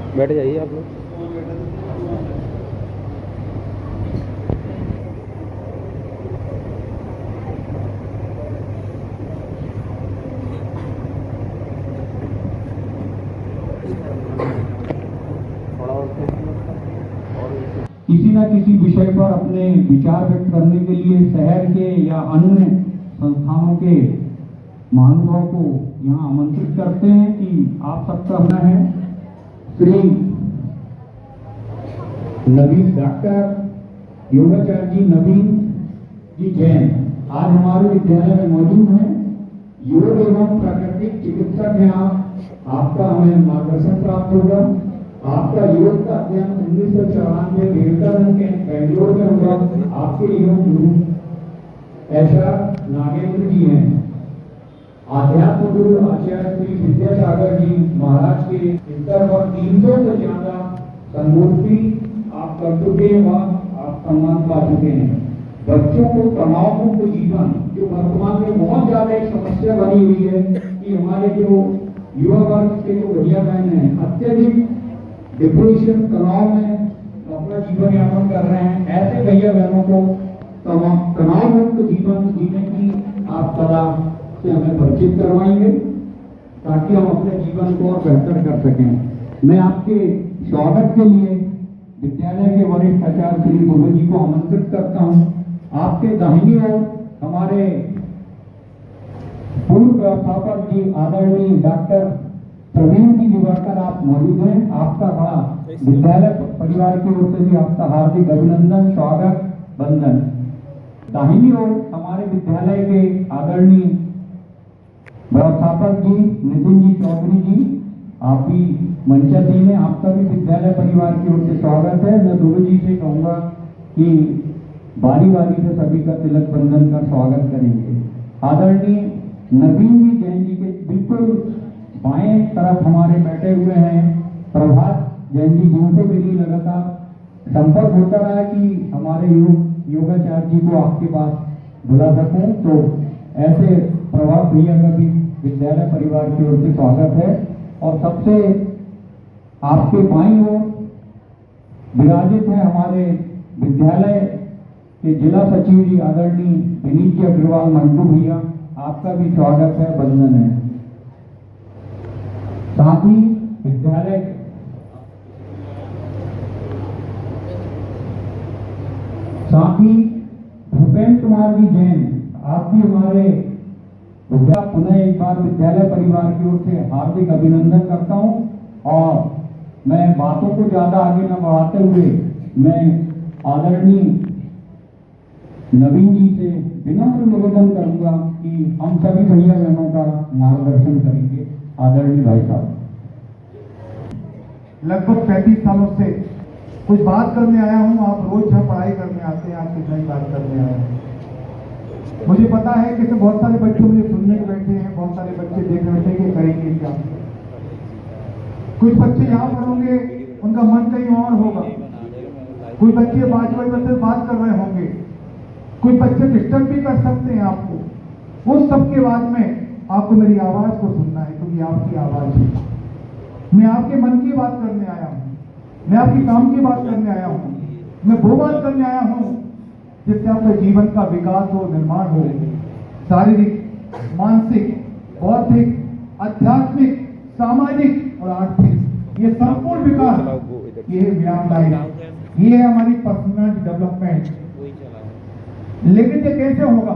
बैठ जाइए आप लोग। किसी न किसी विषय पर अपने विचार व्यक्त करने के लिए शहर के या अन्य संस्थानों के महानुभाव को यहाँ आमंत्रित करते हैं कि आप सबका होना है। श्री नवीन डॉक्टर योगाचार्य जी नवीन जी जैन आज हमारे विद्यालय में मौजूद हैं। योग एवं प्राकृतिक चिकित्सक हैं आपका हमें मार्गदर्शन प्राप्त होगा। आपका योग का अध्ययन 1994 विवेकानंद के बेंगलोर में हुआ। आपके योग गुरु ऐसा नागेंद्र जी हैं। आध्यात्म गुरु आचार्य श्री विद्यासागर जी महाराज के इतर पर 300 से ज्यादा संगोष्ठी आप कर चुके हैं व आप सम्मान पा चुके हैं। बच्चों को तनाव मुक्त जीवन जो वर्तमान में बहुत ज्यादा एक समस्या बनी हुई है कि हमारे जो युवा वर्ग के जो भैया बहन हैं अत्यधिक डिप्रेशन तनाव में अपना जीवन यापन कर रहे हैं। ऐसे भैया बहनों को तनाव मुक्त जीवन जीने की आप कला से हमें परिचित करवाएंगे ताकि हम अपने जीवन को और बेहतर कर सकें। मैं आपके स्वागत के लिए विद्यालय के वरिष्ठ आचार्य श्री गुरु जी को आमंत्रित करता हूं। आपके दाहिनी ओर हमारे पूर्व व्यवस्थापक जी आदरणीय डॉक्टर प्रवीण जी दिवाकर आप मौजूद हैं। आपका बड़ा विद्यालय परिवार की ओर से भी आपका हार्दिक अभिनंदन स्वागत बंदन। दाहिनी ओर हमारे विद्यालय के आदरणीय व्यवस्थापक जी नितिन जी चौधरी जी आप भी मंचासीन हैं। आपका भी विद्यालय परिवार की ओर से स्वागत है। मैं गुरु जी से कहूँगा कि बारी बारी से सभी का तिलक बंधन कर स्वागत करेंगे। आदरणीय नवीन जी जैन जी के बिल्कुल बाएं तरफ हमारे बैठे हुए हैं प्रभात जैन जी, जिनसे मेरी लगातार संपर्क होता रहा कि हमारे योगाचार्य जी को आपके पास बुला सकूं। तो ऐसे प्रभात भैया का भी विद्यालय परिवार की ओर से स्वागत है। और सबसे आपके बाईं ओर विराजित है हमारे विद्यालय के जिला सचिव जी आदरणीय विनीत जी अग्रवाल मंटू भैया, आपका भी स्वागत है बंधन है। साथ ही विद्यालय भूपेंद्र कुमार जी जैन आप भी हमारे पुनः एक बार विद्यालय परिवार की ओर से हार्दिक अभिनंदन करता हूं। और मैं बातों को ज्यादा आगे न बढ़ाते हुए मैं आदरणीय नवीन जी से विनम्र निवेदन करूंगा कि हम सभी भैया बहनों का मार्गदर्शन करेंगे। आदरणीय भाई साहब, लगभग 35 सालों से कुछ बात करने आया हूं। आप रोज यहाँ पढ़ाई करने आते हैं, आप कुछ नई बात करने आए हैं। मुझे पता है कि बहुत सारे बच्चे मुझे सुनने के बैठे हैं, बहुत सारे बच्चे देख रहे थे कि करेंगे क्या। कुछ बच्चे यहाँ पर होंगे, उनका मन कहीं और होगा। कुछ बच्चे बात कर रहे होंगे, कुछ बच्चे डिस्टर्ब भी कर सकते हैं आपको। उस सब के बाद में आपको मेरी आवाज को सुनना है, क्योंकि आपकी आवाज है। मैं आपके मन की बात करने आया हूँ, मैं आपके काम की बात करने आया हूँ, मैं वो बात करने आया हूँ जिससे आपके जीवन का विकास हो, निर्माण हो। शारीरिक, मानसिक, बौद्धिक, आध्यात्मिक, सामाजिक और आर्थिक ये संपूर्ण विकास, ये है व्यायाम लाइफ, ये है हमारी पर्सनालिटी डेवलपमेंट। लेकिन ये कैसे होगा,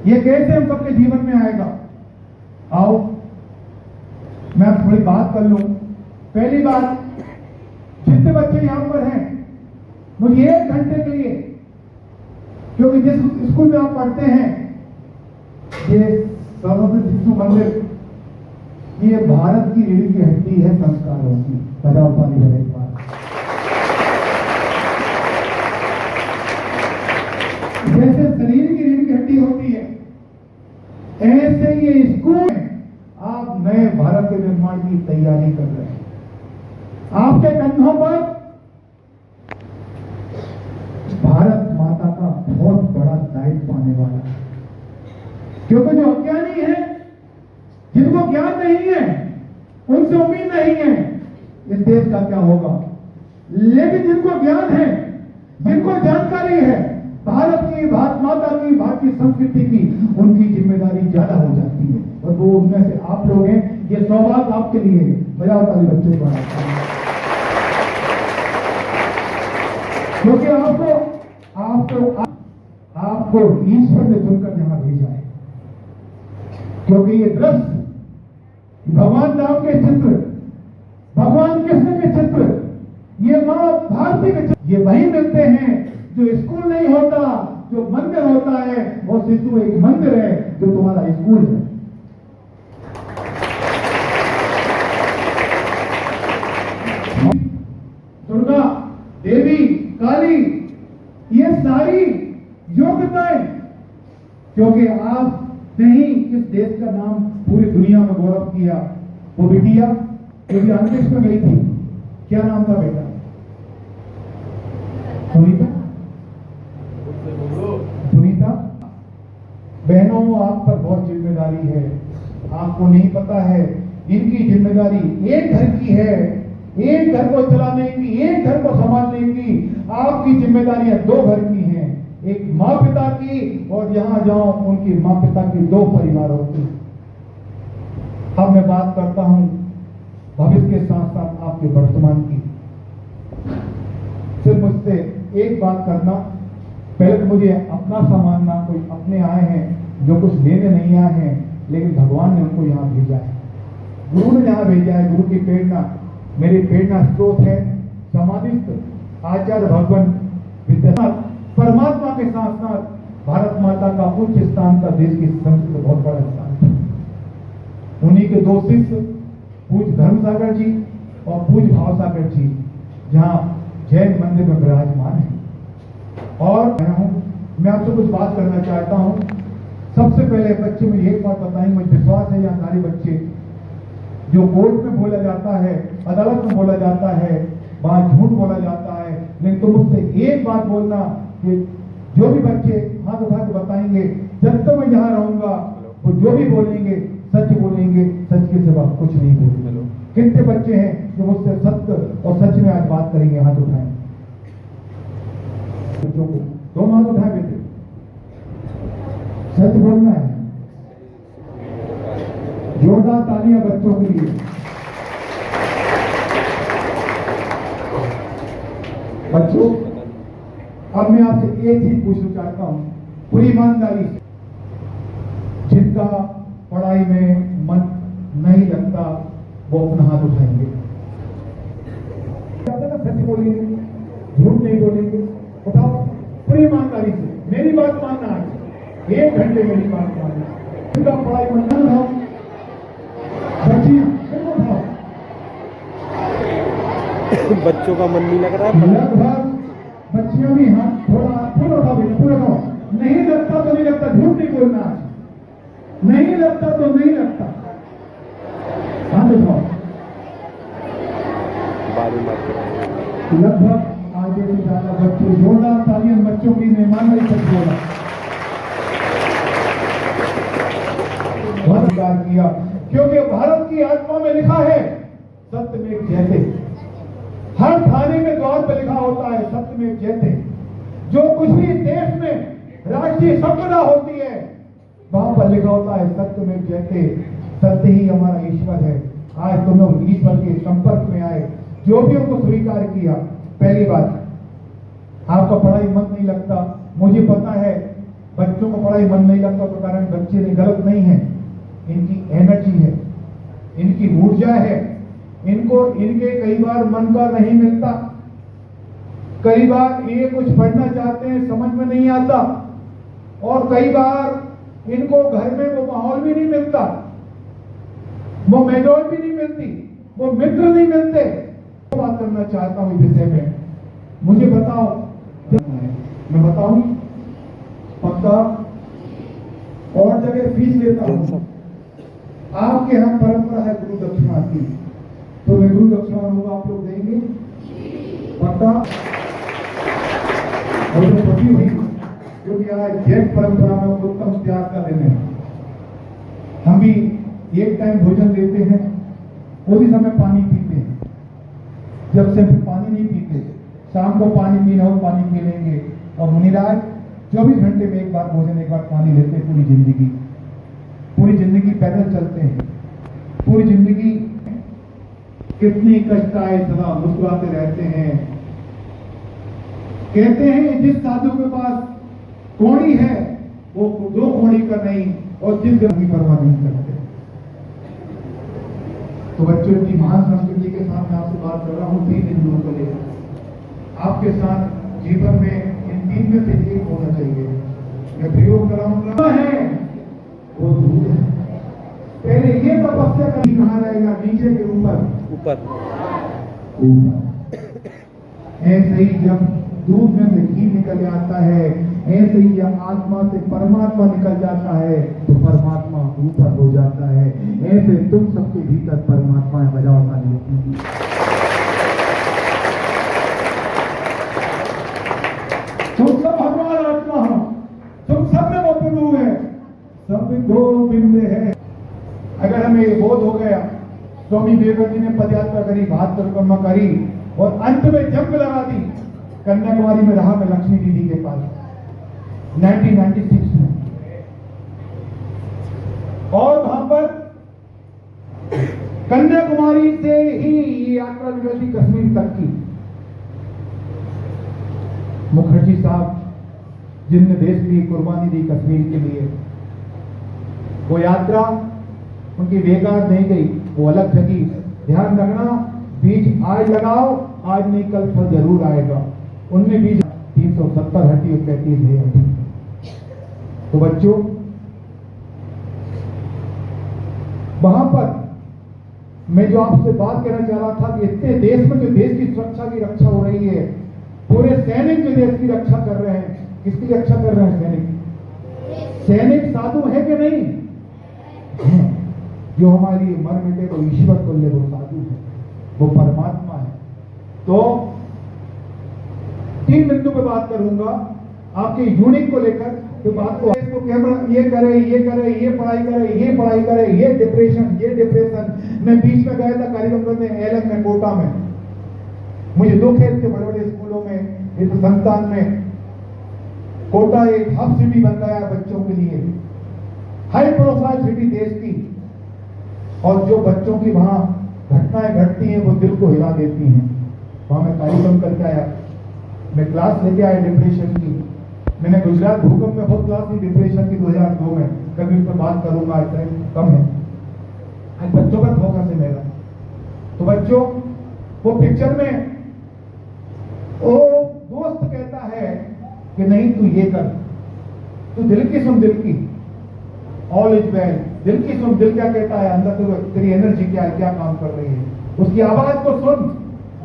ये कैसे हम सबके जीवन में आएगा? आओ मैं आप थोड़ी बात कर लूं। पहली बात, जितने बच्चे यहां पर हैं मुझे 1 घंटे के लिए, क्योंकि जिस स्कूल में आप पढ़ते हैं ये सरस्वती शिशु मंदिर, ये भारत की रीढ़ की हड्डी है संस्कारों की। बजाओ पानी भरे एक बार। जैसे शरीर की रीढ़ की हड्डी होती है, ऐसे ये स्कूल आप नए भारत के निर्माण की तैयारी कर रहे हैं। आपके कंधों पर भारत माता का बहुत बड़ा दायित्व आने वाला है, क्योंकि जो अज्ञानी है, जिनको ज्ञान नहीं है, उनसे उम्मीद नहीं है इस देश का क्या होगा। लेकिन जिनको ज्ञान है, जिनको जानकारी है भारत की, भारत माता की, भारतीय संस्कृति की, उनकी जिम्मेदारी ज्यादा हो जाती है, और वो उनमें से आप लोग हैं। ये सौभाग्य आपके लिए है। बजाओ ताली बच्चों को, क्योंकि आपको ईश्वर ने चुनकर यहां भेजा है। क्योंकि ये दृश्य भगवान राम के चित्र, भगवान कृष्ण के चित्र, ये मां भारती के चित्र, ये वही मिलते हैं जो स्कूल नहीं होता, जो मंदिर होता है। वो सिद्धू एक मंदिर है जो तुम्हारा स्कूल है। दुर्गा देवी, काली, ये सारी योग्यताएं, क्योंकि आपने ही इस देश का नाम पूरी दुनिया में गौरव किया। वो बिटिया जो भी अंतरिक्ष में गई थी, क्या नाम था बेटा? सुनीता। सुनीता बहनों, आप पर बहुत जिम्मेदारी है। आपको नहीं पता है, इनकी जिम्मेदारी एक घर की है, एक घर को चलाने की, एक घर को संभालने की। आपकी जिम्मेदारियां 2 घर की हैं, एक माँ पिता की, और यहां जाओ उनकी माँ पिता की 2 परिवारों की। अब मैं बात करता हूं भविष्य के साथ साथ आपके वर्तमान की। सिर्फ मुझसे एक बात करना, पहले तो मुझे अपना सम्मानना, कोई अपने आए हैं जो कुछ लेने नहीं आए हैं, लेकिन भगवान ने उनको यहाँ भेजा है, गुरु ने यहाँ भेजा है। गुरु की प्रेरणा, मेरी प्रेरणा स्रोत है समाधिस्थ आचार्य भगवान विद्यानाथ। परमात्मा के साथ साथ भारत माता का उच्च स्थान का देश की संस्कृति बहुत बड़ा स्थान है। उन्हीं के 2 शिष्य पूज्य धर्मसागर जी और पूज्य भावसागर जी यहाँ जैन मंदिर में विराजमान है। और मैं आपसे कुछ बात करना चाहता हूँ। सबसे पहले बच्चे मुझे एक बात बताएंगे, मुझे विश्वास है यहाँ सारे बच्चे, जो कोर्ट में बोला जाता है, अदालत में बोला जाता है, वहां झूठ बोला जाता है, लेकिन तुम मुझसे एक बात बोलना कि जो भी बच्चे हाथ उठा के बताएंगे, जब तक मैं यहाँ रहूंगा वो जो भी बोलेंगे सच बोलेंगे, सच के सिवा कुछ नहीं बोलेंगे। कितने बच्चे हैं जो मुझसे सत्य और सच में आज बात करेंगे? हाथ उठाएं बच्चों को, 2 हाथ उठाए बेटे। सच बोलना है। जोरदार तालियां बच्चों के लिए। बच्चों, अब मैं आपसे एक चीज पूछना चाहता हूं पूरी ईमानदारी से, जिनका पढ़ाई में मन नहीं लगता वो अपना हाथ उठाएंगे। सच बोलेंगे, झूठ नहीं बोलेंगे। बताओ पूरी ईमानदारी से, मेरी बात मानना है, 1 घंटे मेरी बात मानना। जिनका पढ़ाई में मन हो, बच्चों का मन नहीं लग रहा है। लगभग बच्चियों भी हाथ थोड़ा पूरा उठाओ, पूरा उठाओ। नहीं लगता तो नहीं लगता, झूठ नहीं बोलना आज, नहीं लगता तो नहीं लगता। हाथ उठाओ। लगभग आगे से ज्यादा बच्चे, जोरदार तालियां बच्चों की मेहमान नहीं सकते होगा। बहुत स्वीकार किया, क्योंकि भारत की आत्मा में लिखा है सत्यमेव जयते। हर थाने में द्वार पर लिखा होता है सत्यमेव जयते। जो कुछ भी देश में राष्ट्रीय संपदा होती है वहां पर लिखा होता है सत्यमेव जयते। सत्य ही हमारा ईश्वर है। आज तुम लोग ईश्वर के संपर्क में आए, जो भी उनको स्वीकार किया। पहली बात, आपका पढ़ाई मन नहीं लगता, मुझे पता है बच्चों को पढ़ाई मन नहीं लगता तो कारण बच्चे नहीं, गलत नहीं है, इनकी एनर्जी है, इनकी ऊर्जा है, इनके कई बार मन का नहीं मिलता, कई बार ये कुछ पढ़ना चाहते हैं समझ में नहीं आता, और कई बार इनको घर में वो माहौल भी नहीं मिलता, वो मेजोर भी नहीं मिलती, वो मित्र नहीं मिलते। बात करना चाहता हूं विषय में, मुझे बताओ, मैं बताऊं पक्का और जगह फीस लेता हूं। आपके यहाँ परंपरा है गुरु दक्षिणा की, तो मैं गुरु दक्षिणा लूंगा, आप लोग देंगे पक्का? और जो खुशी हुई क्योंकि आज जैन परंपरा में उत्तम त्याग का दिन है। हम भी एक टाइम भोजन लेते हैं, उसी समय पानी पीते हैं। जब से फिर पानी नहीं पीते, शाम को पानी पीना हो पानी पी लेंगे, और मुनिराज 24 घंटे में एक बार भोजन एक बार पानी लेते हैं। पूरी जिंदगी पैदल चलते हैं, पूरी जिंदगी कितनी कष्ट आए सदा मुस्कुराते रहते हैं। कहते हैं जिस साधु के पास कोड़ी है वो दो कोड़ी का नहीं, और जिस गम की परवाह नहीं करते। तो बच्चों की महान संस्कृति के साथ मैं आपसे बात कर रहा हूँ 3 बिंदुओं को लेकर। आपके साथ जीवन में इन 3 में से एक होना चाहिए। मैं प्रयोग कराऊंगा है वो दूर है। पहले ये तपस्या कभी कहाँ रहेगा, नीचे के ऊपर। ऐसे ही जब दूध में से घी निकल आता है, ऐसे ही जब आत्मा से परमात्मा निकल जाता है तो परमात्मा ऊपर हो जाता है। ऐसे तुम सबके भीतर परमात्मा है। बजाओ ताली। तुम सब भगवान आत्मा हो, तुम सब में वो प्रभु है, सब गोविंद है। अगर हमें ये बोध हो गया, स्वामी विवेकानंद जी ने पदयात्रा करी, 72 परिक्रमा करी, और अंत में जंग लगा दी। कन्याकुमारी में रहा मैं लक्ष्मी दीदी के पास 1996 में, और वहां पर कन्याकुमारी से ही ये यात्रा निकली थी कश्मीर तक की। मुखर्जी साहब जिनने देश की कुर्बानी दी कश्मीर के लिए, वो यात्रा उनकी बेकार नहीं गई, वो अलग जगह। ध्यान रखना, बीज आज लगाओ, आज नहीं कल फल जरूर आएगा। उनमें बीज 370 हड्डी और 35 है हड्डी। तो बच्चों, वहां पर मैं जो आपसे बात कहना चाह रहा था कि इतने देश में जो देश की सुरक्षा की रक्षा हो रही है, पूरे सैनिक जो देश की रक्षा कर रहे हैं, किसकी रक्षा कर रहे हैं? सैनिक साधु है कि नहीं? जो हमारे लिए मर मिटे वो ईश्वर तुल्य, वो साधु है, वो परमात्मा है। तो 3 बिंदु पे बात करूंगा आपके यूनिक को लेकर। तो बात को इसको कैमरा ये करे, ये करे, ये पढ़ाई करे, ये पढ़ाई करे, ये डिप्रेशन, ये डिप्रेशन। मैं बीच में गया था कार्यक्रम करने एलएम में, कोटा में। मुझे 2 खेल के बड़े बड़े स्कूलों में, इस संस्थान में। कोटा एक हब सिटी बन गया बच्चों के लिए, हाई प्रोफाइल सिटी देश की, और जो बच्चों की वहां घटनाएं घटती हैं वो दिल को हिला देती हैं। वहां मैं कार्यक्रम करके आया, मैं क्लास लेके आया डिप्रेशन की। मैंने गुजरात भूकंप में बहुत क्लास ली डिप्रेशन की 2002 में, कभी उस पर बात करूंगा, टाइम कम है। आज बच्चों पर फोकस है मेरा। तो बच्चों, वो पिक्चर में वो दोस्त कहता है कि नहीं तू ये कर, तू दिल की सुन, दिल की, ऑल इज वेल, दिल की सुन। दिल क्या कहता है अंदर, तो तेरी एनर्जी क्या है, क्या काम कर रही है, उसकी आवाज को सुन,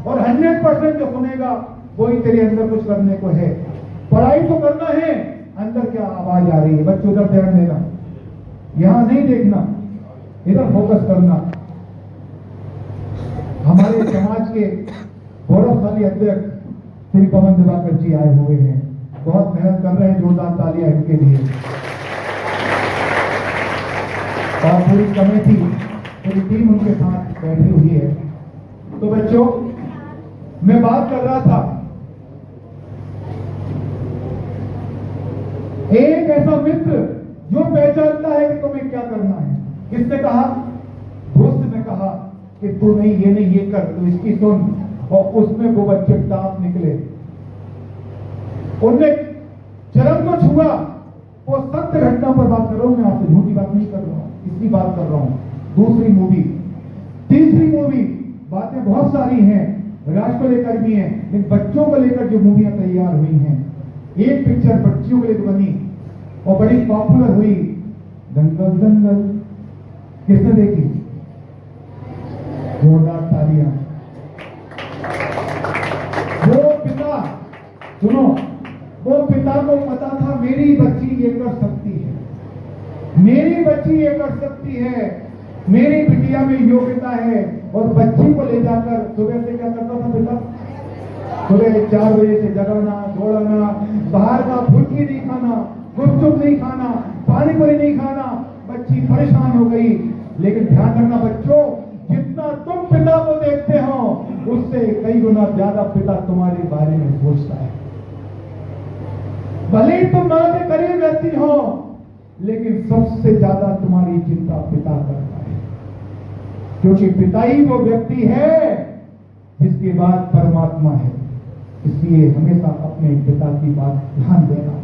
और 100% जो सुनेगा वही तेरे अंदर कुछ करने को है। पढ़ाई तो करना है, अंदर क्या आवाज आ रही है। बच्चों उधर ध्यान देना, यहां नहीं देखना, इधर फोकस करना। हमारे समाज के गौरवशाली अध्यक्ष श्री पवन दिवाकर जी आए हुए हैं, बहुत मेहनत कर रहे हैं, जोरदार तालियां इनके लिए। और पूरी कमेटी, पूरी टीम उनके साथ बैठी हुई है। तो बच्चों, मैं बात कर रहा था, एक ऐसा मित्र जो पहचानता है कि तुम्हें क्या करना है। किसने कहा? दोस्त ने कहा कि तू नहीं, ये नहीं, ये कर, तू इसकी सुन। और उसमें वो बच्चे टाप निकले, उनने चरम को छुआ। वो सत्य घटना पर बात कर रहा हूं मैं आपसे, झूठी बात नहीं कर रहा हूं, इसकी बात कर रहा हूं। दूसरी मूवी, तीसरी मूवी, बातें बहुत सारी हैं, राष्ट्र को लेकर भी हैं, लेकिन बच्चों को लेकर जो मूवियां तैयार हुई हैं, एक पिक्चर बच्चियों के लिए बनी और बड़ी पॉपुलर हुई, दंगल दंगल। किसने देखी? जोरदार तालियां। वो पिता, सुनो, वो पिता को पता था मेरी बच्ची ये कर सकती है, मेरी बच्ची ये कर सकती है, मेरी बिटिया में योग्यता है। और बच्ची को ले जाकर सुबह से क्या करता था पिता? सुबह 4 बजे से जगाना, दौड़ाना, बाहर का फुल्की नहीं खाना, गुपचुप नहीं खाना, पानी पूरी नहीं खाना। बच्ची परेशान हो गई। लेकिन ध्यान रखना बच्चों, जितना तुम पिता को देखते हो उससे कई गुना ज्यादा पिता तुम्हारे बारे में सोचता है। भले ही तुम मां के करीब रहती हो, लेकिन सबसे ज्यादा तुम्हारी चिंता पिता करता है, क्योंकि पिता ही वो व्यक्ति है जिसके बाद परमात्मा है। इसलिए हमेशा अपने पिता की बात ध्यान देना।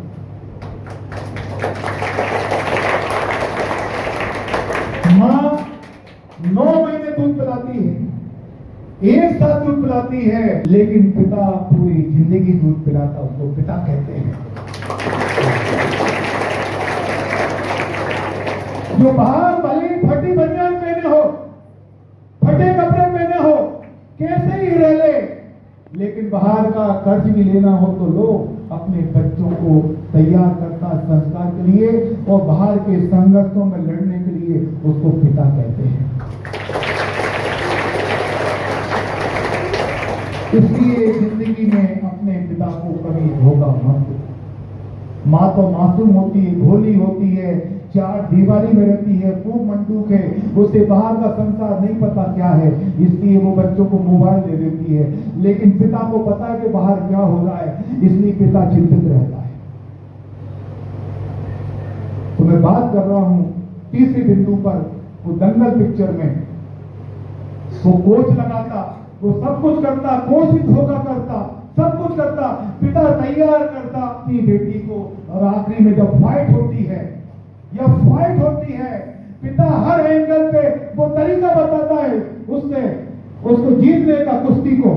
मां 9 महीने दूध पिलाती है, 1 साल दूध पिलाती है, लेकिन पिता पूरी जिंदगी दूध पिलाता, उसको पिता कहते हैं। जो बाहर भले फटी बनियान पहने हो, फटे कपड़े पहने हो, कैसे ही रह ले, लेकिन बाहर का कर्ज भी लेना हो तो लो, अपने बच्चों को तैयार करता संस्कार के लिए और बाहर के संघर्षों में लड़ने के लिए उसको पिता कहते हैं। इसलिए जिंदगी में अपने पिता को कभी धोखा मत दो। माँ तो मासूम होती है, भोली होती है, 4 दीवारी में रहती है, खूब मंडूक है, उसे बाहर का संसार नहीं पता क्या है, इसलिए वो बच्चों को मोबाइल दे देती है। लेकिन पिता को पता है कि बाहर क्या हो रहा है, इसलिए पिता चिंतित रहता है। तो मैं बात कर रहा हूं तीसरे बिंदु पर, वो दंगल पिक्चर में वो कोच लगाता, वो सब कुछ करता, कोच भी धोखा करता, सब कुछ करता, पिता तैयार करता अपनी बेटी को, और आखिरी में जब फाइट होती है, पिता हर एंगल पे वो तरीका बताता है उसको जीतने का, कुश्ती को।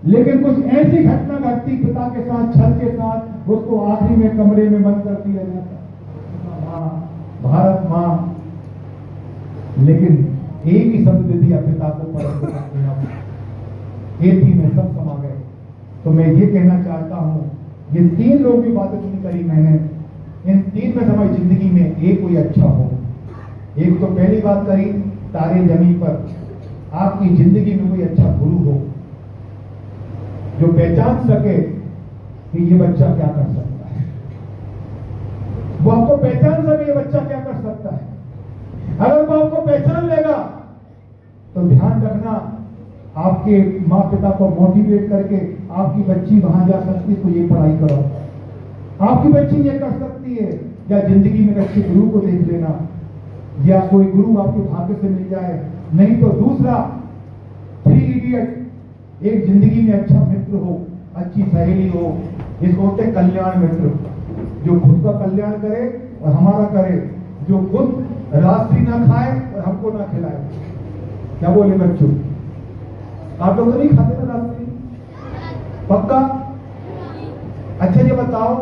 लेकिन कुछ ऐसी घटना घटती पिता के साथ, छल के साथ, उसको आखिरी में कमरे में बंद कर दिया जाता। मां, भारत मां, लेकिन एक ही शब्द दे दिया पिता को, एक ही में सब समा गए। तो मैं ये कहना चाहता हूं, ये 3 लोगों की बातें सुनी करी मैंने, इन 3 में हमारी जिंदगी में एक कोई अच्छा हो। एक तो पहली बात करी तारे जमीन पर, आपकी जिंदगी में कोई अच्छा गुरु हो जो पहचान सके कि ये बच्चा क्या कर सकता है, वो आपको पहचान सके ये बच्चा क्या कर सकता है। अगर वो आपको पहचान लेगा तो ध्यान रखना, आपके माँ पिता को मोटिवेट करके आपकी बच्ची वहां जा सकती है तो ये पढ़ाई करो, आपकी बच्ची ये कर सकती है, या जिंदगी में अच्छे गुरु को देख लेना, या कोई गुरु आपके भाग्य से मिल जाए। नहीं तो दूसरा 3 इडियट, एक जिंदगी में अच्छा मित्र हो, अच्छी सहेली हो, इसको होते हैं कल्याण मित्र, जो खुद का कल्याण करे और हमारा करे, जो खुद रात्रि ना खाए और हमको ना खिलाए। क्या बोले बच्चों, आप लोग तो नहीं खाते ना रात्रि? पक्का? अच्छा ये बताओ,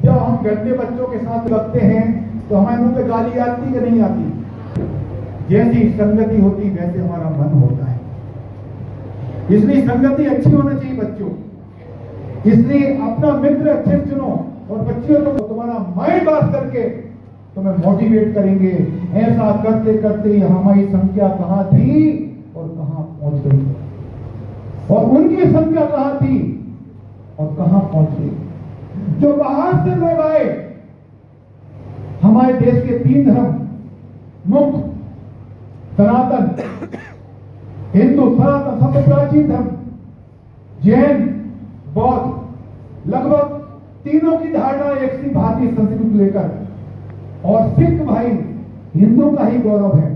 जब हम गंदे बच्चों के साथ लगते हैं तो हमारे मुंह पे गाली आती कि नहीं आती? जैसी संगति होती वैसे हमारा मन होता है। इसलिए संगति अच्छी होना चाहिए बच्चों, इसलिए अपना मित्र अच्छे चुनो, और बच्चियों को तुम्हारा माइंड बात करके तुम्हें मोटिवेट करेंगे। ऐसा करते करते हमारी संख्या कहां थी और कहां पहुंच गई, और उनकी संख्या कहां थी और कहां पहुंच गई। जो बाहर से लोग आए, हमारे देश के 3 धर्म मुख्य, सनातन, हिंदू, सनातन सबसे प्राचीन धर्म, जैन, बौद्ध, लगभग तीनों की धारणा एक सी भारतीय संस्कृति को लेकर, और सिख भाई हिंदू का ही गौरव है,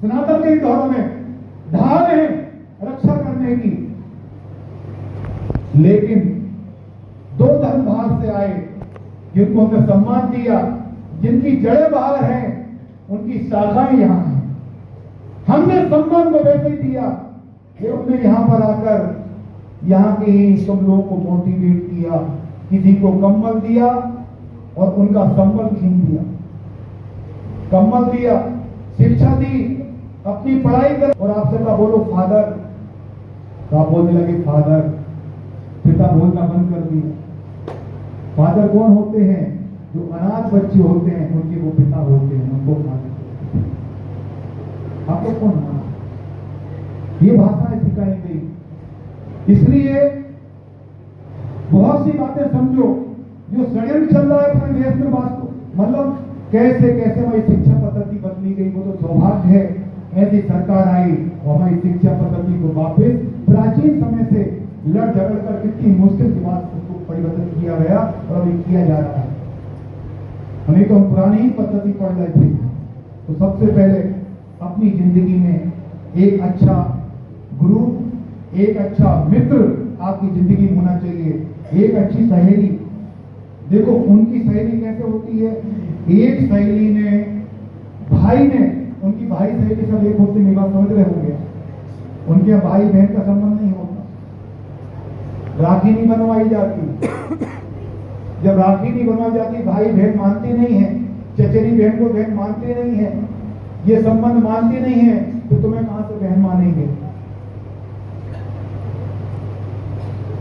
सनातन के ही गौरव में ढाल है रक्षा करने की। लेकिन 2 धर्म बाहर से आए, जिनको हमने सम्मान दिया, जिनकी जड़ें बाहर हैं, उनकी शाखाएं यहां हैं। हमने सम्मान को वैसे ही दिया कि उन्होंने यहां पर आकर यहां के ही सब लोगों को मोटिवेट किया, किसी को कंबल दिया और उनका संबल छीन दिया, कंबल दिया, शिक्षा दी, अपनी पढ़ाई कर, और आपसे कहा बोलो फादर, तो आप बोलने लगे फादर, पिता बोलना बंद कर दिया। फादर कौन होते हैं? जो अनाथ बच्चे होते हैं उनके वो पिता होते हैं, उनको फादर। आपको कौन माना? ये भाषाएं सिखाई गई। इसलिए बहुत सी बातें समझो, जो षड्यंत्र चल रहा है पूरे देश में, वास्तव मतलब कैसे कैसे हमारी शिक्षा पद्धति बदली गई, वो तो सौभाग्य है ऐसी सरकार आई और हमारी शिक्षा पद्धति को वापस प्राचीन समय से लड़ झगड़ कर कितनी मुश्किल के बाद उसको परिवर्तन किया गया और अभी किया जा रहा है। नहीं तो हम पुरानी ही पद्धति पढ़ रहे थे। तो सबसे पहले अपनी जिंदगी में एक अच्छा गुरु, एक अच्छा मित्र आपकी जिंदगी में होना चाहिए, एक अच्छी सहेली। देखो उनकी सहेली कैसे होती है, एक सहेली ने भाई ने, उनकी भाई सहेली सब एक होते नहीं, बात समझ रहे होंगे। उनके भाई बहन का संबंध नहीं होता, राखी नहीं बनवाई जाती। जब राखी नहीं बनवाई जाती, भाई बहन मानते नहीं है, चचेरी बहन को बहन मानते नहीं है, ये संबंध मानते नहीं है, तो तुम्हें कहां से बहन मानेंगे।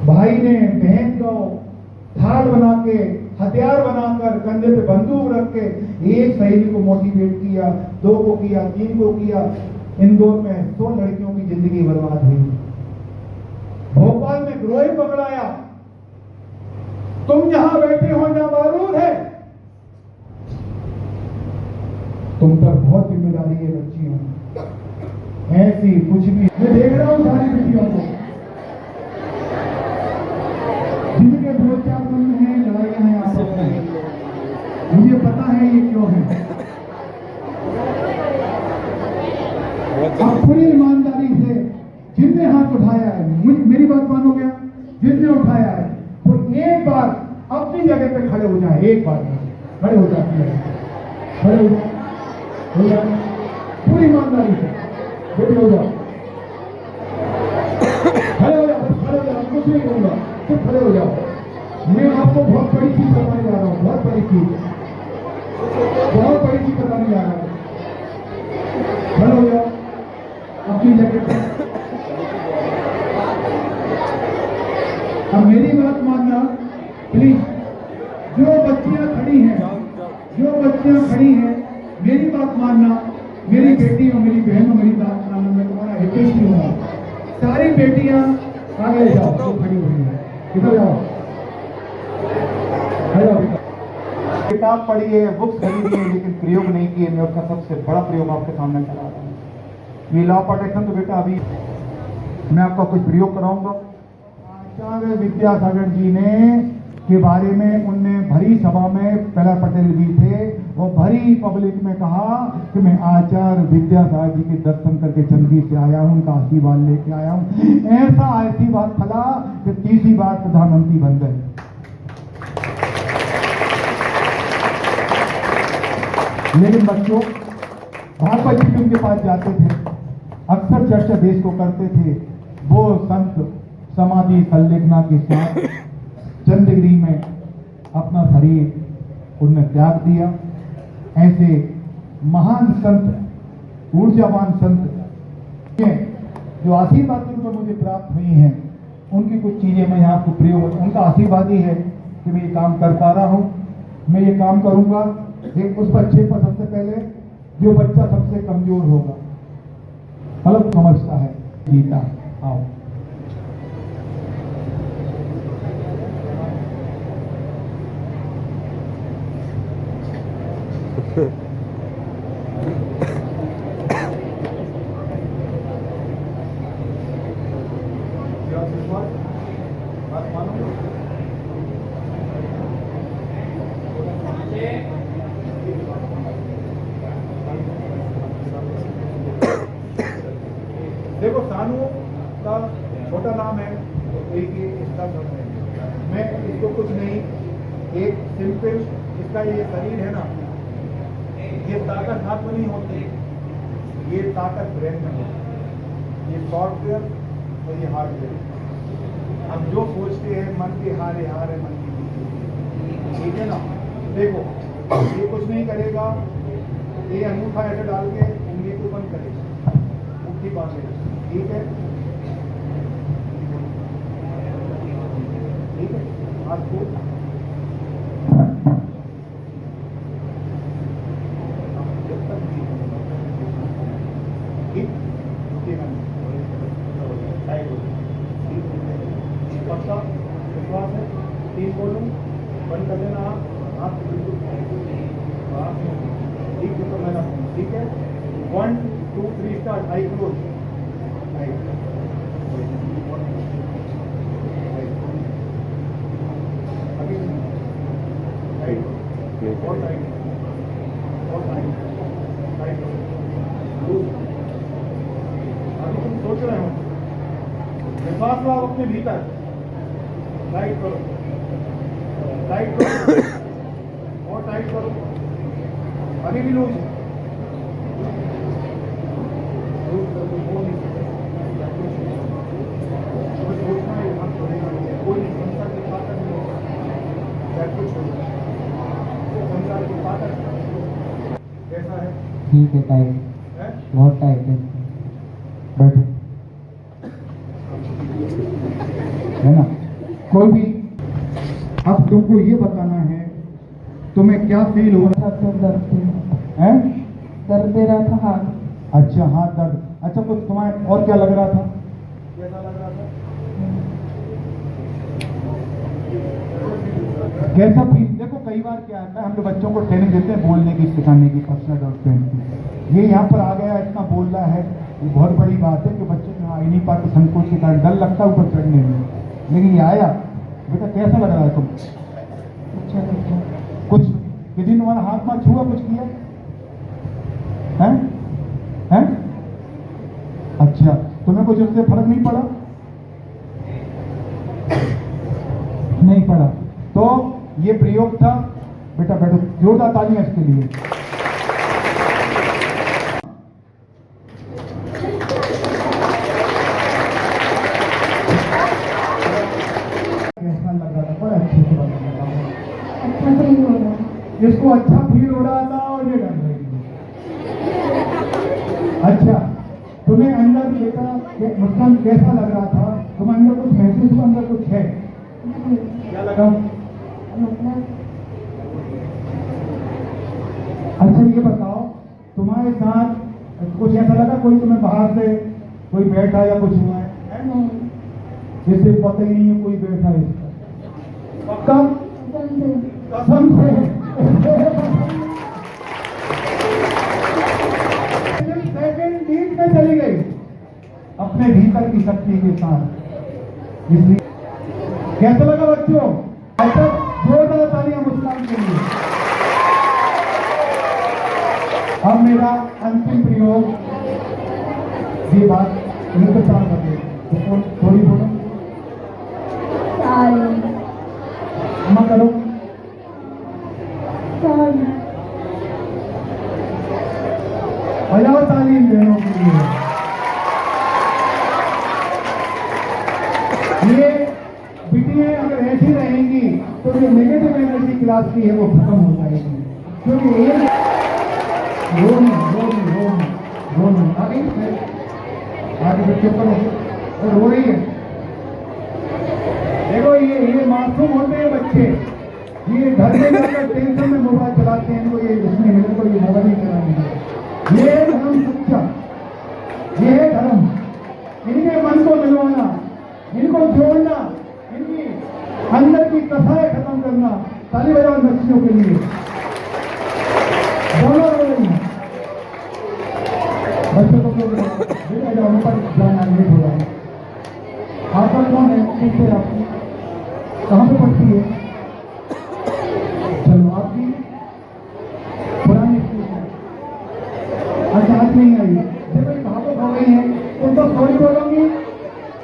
भाई ने बहन को ढाल बना के, हथियार बनाकर, कंधे पे बंदूक रख के एक सहेली को मोटिवेट किया, 2 को किया, 3 को किया। इंदौर में 100 लड़कियों की जिंदगी बर्बाद हुई। भोपाल में गिरोह पकड़ाया। तुम जहां बैठे हो जहां बारूद है, तुम पर बहुत जिम्मेदारी है बच्चियों। ऐसी कुछ भी मैं देख रहा हूं सारी बेटियों को, जिनके 2-4 मन है, लड़ाइयां हैं आपस में। मुझे पता है ये क्यों है। अब पूरी ईमानदारी से जिनने हाथ उठाया है, मेरी बात मानो क्या, जिसने उठाया है वो एक बार अपनी जगह पे खड़े हो जाए, एक बार खड़े हो जाती है, खड़े हो जाए पूरी ईमानदारी से, खड़े हो जाओ, खड़े हो जाओ, खड़े हो जाओ, कुछ नहीं कहूंगा, सिर्फ खड़े हो जाओ। मैं आपको बहुत बड़ी चीज बताने जा रहा हूँ, बहुत बड़ी चीज, बहुत बड़ी चीज बताने जा रहा हूँ। खड़े हो जाओ अपनी जगह पे। अब मेरी बात मानना प्लीज, जो बच्चियां खड़ी हैं, मेरी बात मानना, मेरी बेटी और मेरी बहन और मेरी बात मानना, मैं तुम्हारा हितैषी हूँ। सारी बेटियां आगे जाओ, जो खड़ी हुई है, किधर जाओ, किताब पढ़ी है, बुक्स खरीदी है, लेकिन प्रयोग नहीं किए। मैं उसका सबसे बड़ा प्रयोग आपके सामने करा रहा हूँ। ये लॉ प्रोटेक्शन तो बेटा अभी मैं आपका कुछ प्रयोग कराऊंगा। आचार्य विद्यासागर जी ने के बारे में उनने भरी सभा में, पहला पटेल जी थे, वो भरी पब्लिक में कहा कि मैं आचार्य विद्यासागर जी के दर्शन करके चंदी से आया हूं, उनका आशीर्वाद लेके आया हूं। ऐसा आशीर्वाद फला कि 30 बार प्रधानमंत्री बन गए। लेकिन बच्चों, भागवत जी उनके पास जाते थे, अक्सर चर्चा देश को करते थे। वो संत समाधि संलेखना के साथ चंद्रगिरी में अपना शरीर उन्होंने त्याग दिया। ऐसे महान संत, ऊर्जावान संत जो आशीर्वाद उनको मुझे प्राप्त हुई हैं, उनकी कुछ चीजें मैं यहाँ आपको प्रयोग, उनका आशीर्वाद ही है कि मैं ये काम कर पा रहा हूँ। मैं ये काम करूंगा। एक उस बच्चे पर सबसे पहले, जो बच्चा सबसे कमजोर होगा, मतलब समझता है, गीता आओ। देखो, सानू का छोटा नाम है, तो एक ही इसका नाम है। मैं इसको कुछ नहीं, एक सिंपल, इसका ये शरीर है ना, ये ताकत हाथ में नहीं होती, ये ताकत ब्रेन में होती है। ये सॉफ्टवेयर और ये हार्डवेयर। हम जो सोचते हैं मन के हारे हारे, मन की, ठीक है ना। देखो, ये कुछ नहीं करेगा, ये अंगूठा ऐसे डाल के उंगली को बंद करेगा, मुट्ठी बांधेगा, ठीक है, ठीक है। हाथ को ठीक, पक्का विश्वास है। 3 बोलूं, बंद कर देना आप बिल्कुल ठीक है, तो मैं ठीक है। 1 2 3 स्टार्ट आई क्लोज सोच रहे हो विश्वास लाओ अपने भीतर टाइट करो और टाइट करो अभी भी लूज कोई संसार की ताकत नहीं होगा कुछ संसार की ताकत कैसा है ठीक है, टाइट है बहुत टाइट है। बैठो, है ना। कोई भी अब तुमको ये बताना है तुम्हें क्या फील हो रहा है? दर्द दे रहा था हाथ। अच्छा हाथ दर्द। अच्छा कुछ तुम्हारे और क्या लग रहा था? कैसा लग रहा था? कैसा फील? देखो कई बार क्या आता है हम लोग बच्चों को ट्रेनिंग देते हैं बोलने की, सिखाने की, पर्सनल डेवलपमेंट की। ये यहाँ पर आ गया इतना बोल रहा है, ये बहुत बड़ी बात है कि बच्चे जो आ ही नहीं पाते संकोच के कारण, डर लगता है ऊपर चढ़ने में, लेकिन ये आया। बेटा कैसा लग रहा है तुम? अच्छा लगता है। कुछ किसी ने तुम्हारा हाथ मार छुआ, कुछ किया है? हैं? अच्छा तुम्हें कुछ उससे फर्क नहीं पड़ा? नहीं पड़ा। तो ये प्रयोग था। बेटा बैठो, जोरदार तालियां इसके लिए। कैसा लग रहा था? बड़ा अच्छे से बता। अच्छा फील हो रहा है। इसको अच्छा फील हो रहा था और ये डर रही थी। अच्छा तुम्हें अंदर बेटा मुस्कान कैसा लग रहा था? तुम्हें अंदर कुछ महसूस हुआ? अंदर कुछ है? क्या लगा? मतलब अच्छा ये बताओ तुम्हारे साथ कुछ ऐसा लगा कोई तुम्हें बाहर से कोई बैठा या कुछ हुआ है? नहीं, जैसे पता ही नहीं है कोई बैठा है इसका। पक्का? कसम से सेकंड बीट में चली गई अपने भीतर की शक्ति के साथ। इसलिए कैसा लगा बच्चों? ऐसा जोरदार तालियां मुस्कान के लिए। अब मेरा अंतिम प्रयोग ये बात इंतजार कर दे तो थोड़ी बोलो क्षमा करो। बजाओ ताली इन बहनों के लिए। ये बिटियां अगर ऐसी रहेंगी तो जो नेगेटिव एनर्जी क्लास की है वो खत्म हो जाएगी, क्योंकि एक रोनी आगे बच्चों पर रो रही है। देखो ये मासूम होते हैं बच्चे, ये घर में जाकर टेंशन में मोबाइल चलाते हैं, इनको ये इसमें मेरे को ये मोबाइल नहीं चलाना। ये धर्म सच्चा, ये है धर्म। इनके मन को मिलवाना, इनको जोड़ना, इनकी अंदर की कथाएं खत्म करना। ताली बजाओ बच्चियों के लिए। दोनों रो रही हैं बच्चों को बेटा जाओ ऊपर जाना लेट हो रहा है। आपका कौन है? किससे आपकी कहाँ पे पढ़ती है? चलो आपकी पुरानी स्कूल में। अच्छा आज नहीं आई। देखो ये कहाँ पर हो गई है, तुम तो सॉरी बोलोगी,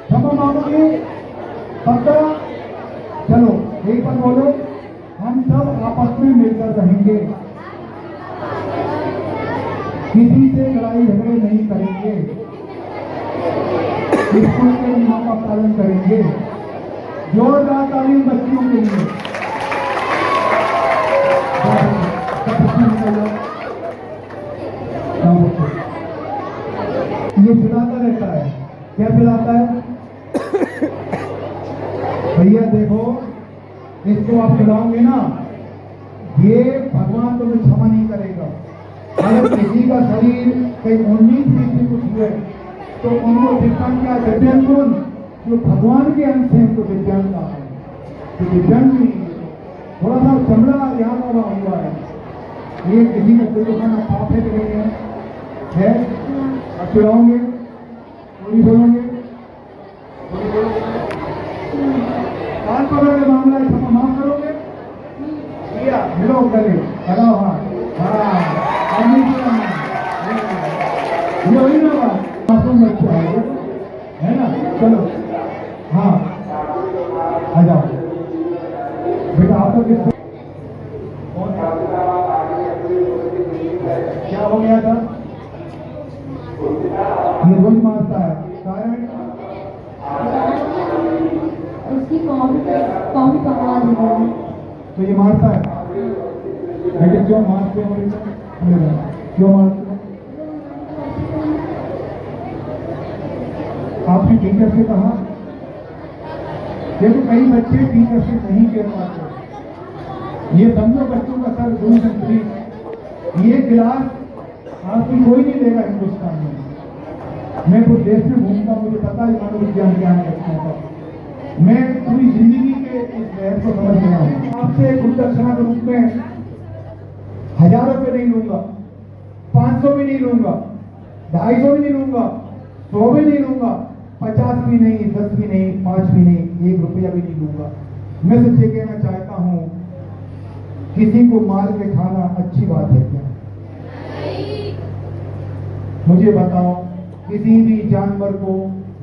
क्षमा मांगोगी, पक्का? चलो एक बार बोलो, हम सब आपस में मिलकर रहेंगे, किसी से लड़ाई झगड़े नहीं करेंगे, स्कूल के नियमों का पालन करेंगे। जोरदार तालीम बच्चियों के लिए। ये चिल्लाता रहता है, क्या चिल्लाता है? भैया देखो इसको आप चिल्लाओगे ना, ये भगवान तुम्हें क्षमा नहीं करेगा। अगर किसी का शरीर कहीं 19-20 भी कुछ हुए तो उनको दिव्यांग क्या दिव्यांग कौन? जो भगवान के अंश है उनको दिव्यांग कहा है। तो दिव्यांग नहीं है, थोड़ा सा चमड़ा यहाँ वाला हुआ है, ये किसी का कोई खाना पाप है कि नहीं है? अब चिढ़ाओगे, पूरी बोलोगे, कान पकड़ के मामला है, क्षमा माफ करोगे? किया, मिलो गले, लगाओ हाथ, हाँ, अब नहीं किया ये वही ना बात, मासूम बच्चा है ना? चलो, हाँ, आ जाओ बेटा। आपको किस क्या हो गया था? ये रोज मारता है, कारण उसकी कॉम पकड़ा दी है। तो ये मारता है। बेटे क्यों मारते हो? क्यों मारते हो? आपकी टीचर से कहा? देखो कई बच्चे टीचर से नहीं कह पाते। ये समझो बच्चों का सर दूर से फ्री। ये क्लास आपकी कोई नहीं देगा हिंदुस्तान में। मैं कुछ देश में घूमता हूँ, मुझे पता है मनोविज्ञान क्या है बच्चों का। मैं पूरी जिंदगी के इस बहस को समझ गया हूँ। आपसे कुछ दक्षिणा के रूप में 1000 रुपये नहीं लूंगा, 500 भी नहीं लूंगा, 250 भी नहीं लूंगा, 100 भी नहीं लूंगा, 50 भी नहीं, 10 भी नहीं, 5 भी नहीं, 1 रुपया भी नहीं लूंगा। मैं सिर्फ ये कहना चाहता हूँ, किसी को मार के खाना अच्छी बात है क्या? मुझे बताओ, किसी भी जानवर को,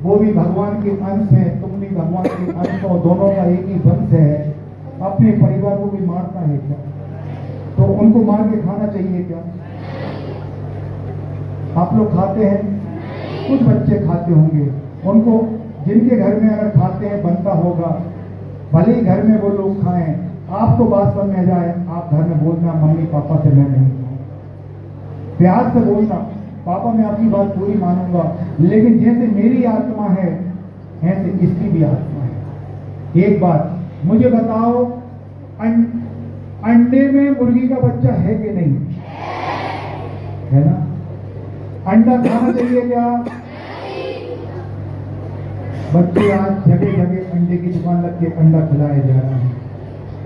वो भी भगवान के अंश है, तुम भी भगवान के अंश हो, दोनों का एक ही वंश है, अपने परिवार को भी मारता है क्या? तो उनको मार के खाना चाहिए क्या? आप लोग खाते हैं? कुछ बच्चे खाते होंगे, उनको जिनके घर में अगर खाते हैं बनता होगा, भले ही घर में वो लोग खाएं, आपको बात समझ में जाए, आप घर में बोलना मम्मी पापा से मैं नहीं खाऊं। प्यार से बोलना, पापा मैं आपकी बात पूरी मानूंगा, लेकिन जैसे मेरी आत्मा है ऐसे इसकी भी आत्मा है। एक बात मुझे बताओ, अंडे में मुर्गी का बच्चा है कि नहीं? है ना? अंडा खाना चाहिए क्या? बच्चे आज जगह जगह अंडे की दुकान लग के अंडा खिलाया जा रहा है।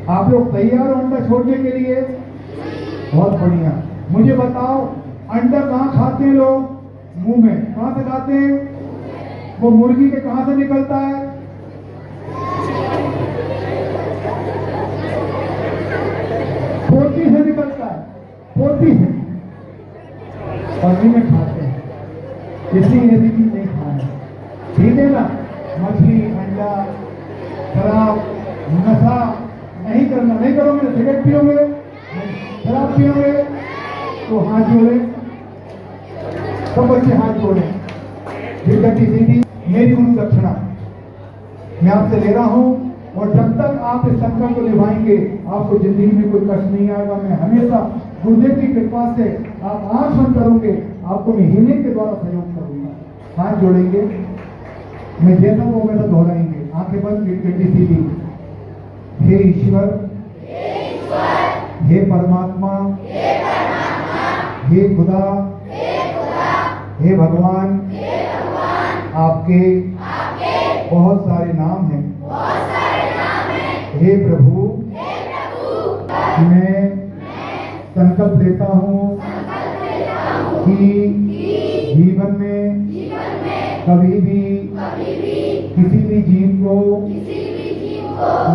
आप लोग तैयार हो अंडा छोड़ने के लिए? बहुत बढ़िया। मुझे बताओ, अंडा कहाँ खाते हैं लोग? मुंह में। कहाँ से खाते हैं? वो मुर्गी के कहाँ से निकलता है? पोती से निकलता है, पोती से, और में खाते हैं। इसलिए यदि चीज नहीं खाना, ठीक है ना? मछली, अंडा, शराब, नशा नहीं करना। नहीं करोगे तो सिगरेट पियोगे, शराब पियोगे, तो हाथ जोड़े, सब बच्चे हाथ जोड़े। सीधी मेरी गुरु दक्षिणा मैं आपसे ले रहा हूं, और जब तक आप इस संकल्प को निभाएंगे, आपको जिंदगी में कोई कष्ट नहीं आएगा। मैं हमेशा गुरुदेव की कृपा से, आप आंख बंद करोगे, आपको मैं हीलिंग के द्वारा सहयोग करूंगा। हाथ जोड़ेंगे, मैं जैसा वो वैसा दोहराएंगे। आंखें बंद, गिरगिटी सीधी। हे ईश्वर, हे परमात्मा, हे खुदा, हे भगवान, आपके बहुत सारे नाम हैं। हे प्रभु, मैं संकल्प लेता हूँ कि जीवन में कभी भी किसी भी जीव को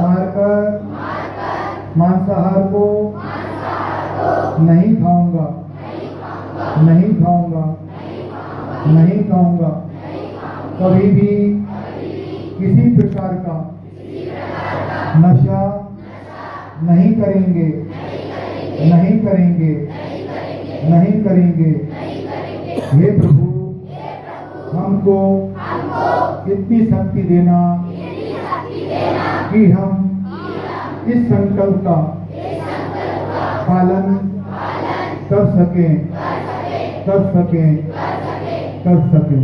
मारकर मांसाहार को नहीं खाऊंगा, नहीं खाऊंगा, नहीं खाऊंगा। कभी भी किसी प्रकार का नशा नहीं करेंगे, नहीं करेंगे, नहीं करेंगे। हे प्रभु, हमको इतनी शक्ति देना कि हम इस संकल्प का पालन कर सकें, कर सकें, कर सकें।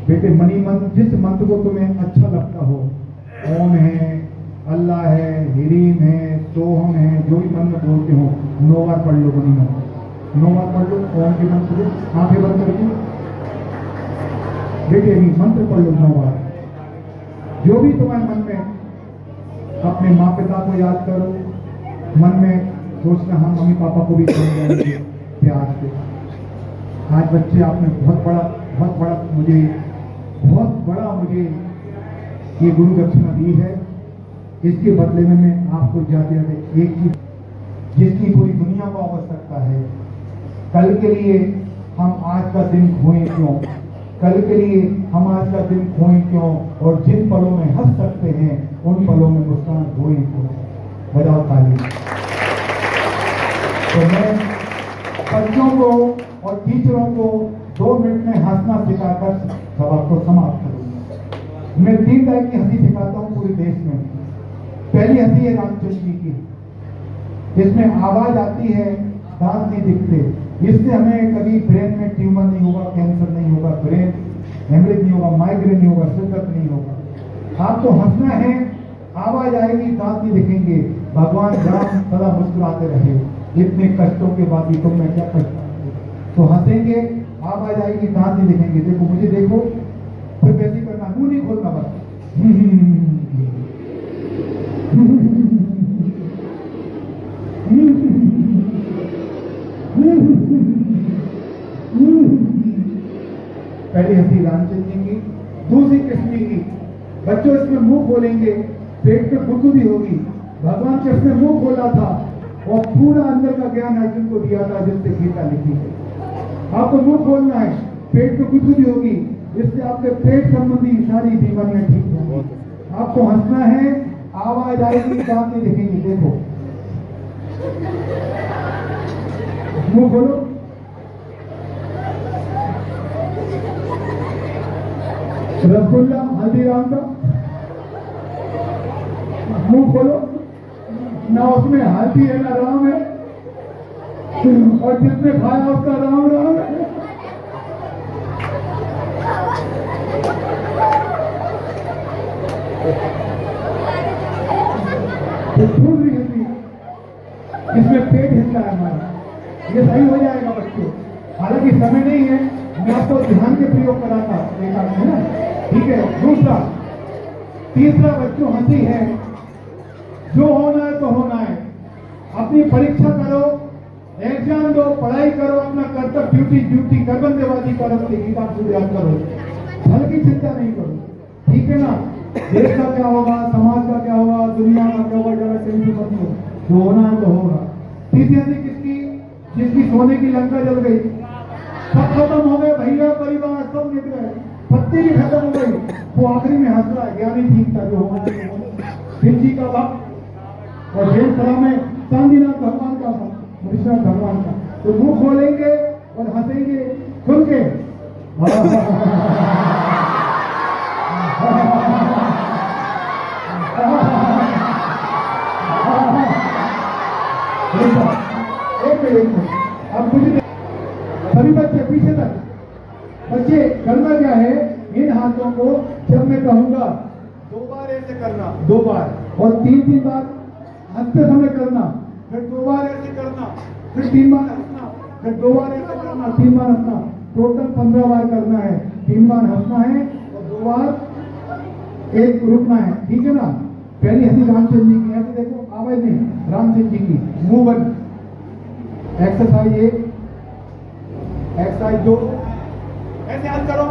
बेटे मनी मंत्र, जिस मंत्र को तुम्हें अच्छा लगता हो, ओम है, अल्लाह है, हिरीम है, सोहम है, जो भी मंत्र बोलते हो, 9 बार पढ़ लो। मनी मंत्र 9 बार पढ़ लो। ओम के मंत्र आंखें बंद करके बेटे भी मंत्र पढ़ लो 9 बार। जो भी तुम्हारे मन में, अपने माँ पिता को याद करो, मन में सोचना हम मम्मी पापा को भी छोड़ जाएंगे प्यार से। आज बच्चे आपने बहुत बड़ा मुझे ये गुरु दक्षिणा दी है। इसके बदले में मैं आपको जाते जाते एक चीज जिसकी पूरी दुनिया को आवश्यकता है, कल के लिए हम आज का दिन खोएं क्यों, कल के लिए हम आज का दिन खोएं क्यों, और जिन पलों में हंस सकते हैं उन पलों में मुस्कान खोएं क्यों। बजाओ ताली। तो मैं बच्चों को और टीचरों को 2 मिनट में हंसना सिखाकर सवाल को समाप्त करूंगा। मैं 3 टाइप की हंसी सिखाता हूँ पूरे देश में। पहली हंसी है रामचंद्र जी की, जिसमें आवाज आती है, दांत नहीं दिखते। इससे हमें कभी ब्रेन में ट्यूमर नहीं होगा, कैंसर नहीं होगा, ब्रेन हेमरेज नहीं होगा, माइग्रेन नहीं होगा, सिर दर्द नहीं होगा। आपको हंसना है, आवाज आएगी, दांत नहीं दिखेंगे। भगवान राम सदा मुस्कुराते रहे, इतने कष्टों के बाद भी तुम में क्या कष्ट। तो हंसेंगे, आवाज आएगी, दांत नहीं दिखेंगे। देखो मुझे देखो, फिर कैसे करना, मुंह नहीं खोलना बस। पहली हंसी रामचंद्र जी की। दूसरी कृष्ण की, बच्चों इसमें मुंह खोलेंगे, पेट में गुदगुदी होगी। भगवान कृष्ण ने मुंह खोला था और पूरा अंदर का ज्ञान अर्जुन को दिया था, जिससे गीता लिखी गई। आपको मुंह खोलना है, पेट में गुदगुदी होगी, इससे आपके पेट संबंधी सारी बीमारियां ठीक होंगी। आपको हंसना है, आवाज आएगी, दांत नहीं दिखेंगे। देखो मुंह खोलो, रसगुल्ला हल्दीराम का मुंह खोलो, ना उसमें हल्दी है ना राम है, और जिसने खाया उसका राम राम है। दूसरी हंसी, इसमें पेट हिलता है हमारा, ये सही हो जाएगा बच्चों। हालांकि समय नहीं है, मैं आपको ध्यान के प्रयोग कराता है ना, ठीक है। दूसरा, तीसरा बच्चों हंसी है, जो होना है तो होना है। अपनी परीक्षा करो, एग्जाम दो, पढ़ाई करो, अपना कर्तव्य ड्यूटी कर्तव्यवादी करो, किताब से याद करो, फल की चिंता नहीं करो, ठीक है ना। देश का क्या होगा, समाज का क्या होगा, दुनिया का क्या होगा, ज्यादा टेंशन मत लो, जो होना है तो होगा। तीसरी हंसी किसकी, जिसकी सोने की लंका जल गई, सब खत्म हो गए, भैया परिवार सब मिट गए, पत्ती भी खत्म हो गई, वो आखिरी में हंस रहा है, ज्ञानी ठीक था, जो होना है। शिव जी का वक्त और जेल सभा में चांदीनाथ भगवान का वक्त, विष्णु भगवान का। तो मुंह खोलेंगे और हंसेंगे खुल के। एक मिनट, अब मुझे सभी बच्चे पीछे तक, बच्चे करना क्या है, इन हाथों को जब मैं कहूंगा 2 बार ऐसे करना, 2 बार, और 3 बार हंसते समय करना, फिर 2 बार ऐसे करना, फिर 3 बार हंसना, फिर 2 बार ऐसे करना, 3 बार हंसना। टोटल 15 बार करना है। 3 बार हंसना है और 2 बार एक रुकना है, ठीक है ना। पहली हंसी रामचंद्र जी की, ऐसे देखो, आवाज नहीं, रामचंद्र जी की, मुंह बंद। एक्सरसाइज 1, एक्सरसाइज 2, ऐसे याद करो।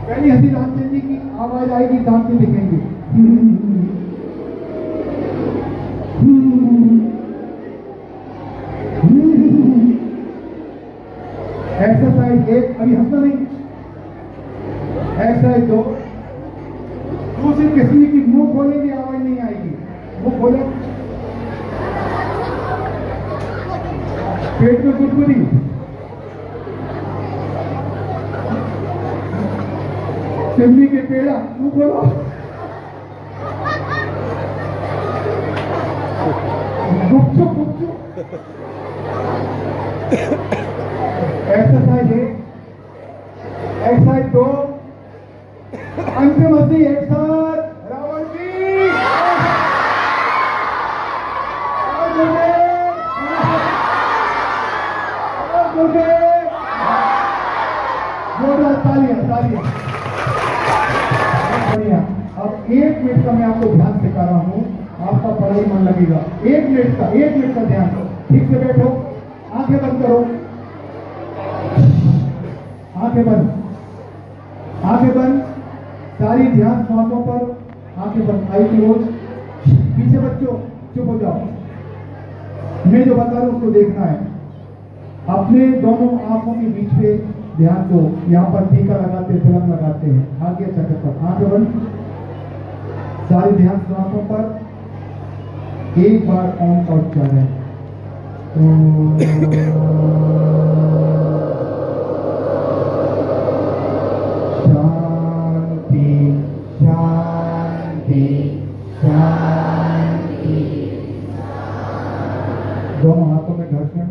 पहली हंसी रामचंद्र जी की, आवाज आएगी, दांत नहीं दिखेंगे। एक्सरसाइज 1, अभी हंसना नहीं। एक्सरसाइज 2, दूसरी किसी की मुंह खोलेंगे, आवाज नहीं आएगी, मुंह खोले, पेट में गुदगुदी, चिमनी के पेड़ा, मुंह खोलो, गुपचुप गुपचुप। एक्सरसाइज 1, एक्सरसाइज 2, अंतिम हंसी एक साथ, रावण जी तालियां। बढ़िया। अब 1 मिनट का मैं आपको ध्यान सिखा रहा हूँ, आपका पढ़ाई मन लगेगा। 1 मिनट का ध्यान। ठीक से बैठो, आंखें बंद करो। आंखें बंद, आंखें बंद, सारी ध्यान श्वासों पर, आंखें बंद, आई क्लोज। पीछे बच्चों चुप हो जाओ, मैं जो बता रहा हूं उसको देखना है। अपने दोनों आंखों के बीच पे ध्यान दो, यहाँ पर टीका लगाते, तिलक लगाते हैं, आगे चक्कर पर, आंखें बंद, सारी ध्यान श्वासों पर। एक बार ऑन का उच्चारण, शांति शांति शांति। दोनों हाथों में घर्षण,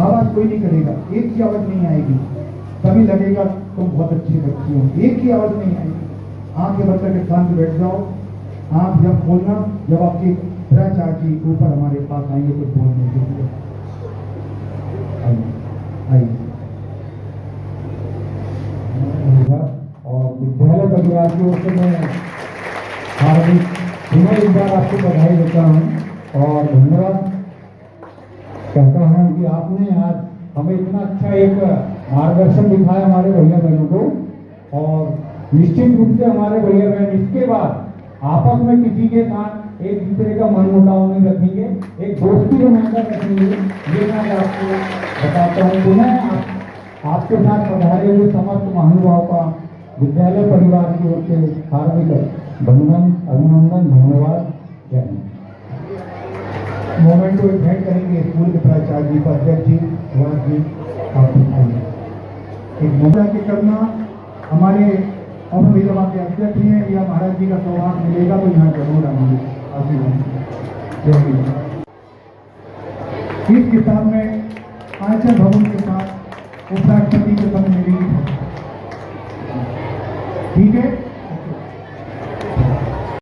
आवाज कोई नहीं करेगा, एक की आवाज नहीं आएगी, तभी लगेगा तुम बहुत अच्छी बच्ची हो, एक की आवाज नहीं आएगी। आंखें बंद करके शांत बैठ जाओ, आंख जब खोलना जब आपके प्राचार्य जी ऊपर हमारे पास आएंगे तो बोलने के लिए आइए। और विद्यालय परिवार की ओर से मैं हार्दिक पुनः एक बार आपको बधाई देता हूँ और धन्यवाद कहता हूँ कि आपने आज हमें इतना अच्छा एक मार्गदर्शन दिखाया हमारे भैया बहनों को। और निश्चित रूप से हमारे भैया बहन इसके बाद आपस में किसी के साथ एक दूसरे का मन मुटाव नहीं रखेंगे, एक दोस्ती बनाकर रखेंगे। ये मैं आपको बताता हूँ। पुनः आपके साथ पधारे हुए समस्त महानुभाव का विद्यालय परिवार की ओर से हार्दिक वंदन, अभिनंदन, धन्यवाद। जय हिंद। मोमेंट को भेंट करेंगे स्कूल के प्राचार्य जी, अध्यक्ष जी, सुभाष जी, आप दिखाइए। एक मोटा के करना हमारे और भी जब आपके अध्यक्ष हैं या महाराज जी का सौभाग्य मिलेगा तो यहाँ जरूर आएंगे। जय हिंद। इस किताब में आचार्य भवन के साथ उपराष्ट्रपति के पद मिलेगी, ठीक है।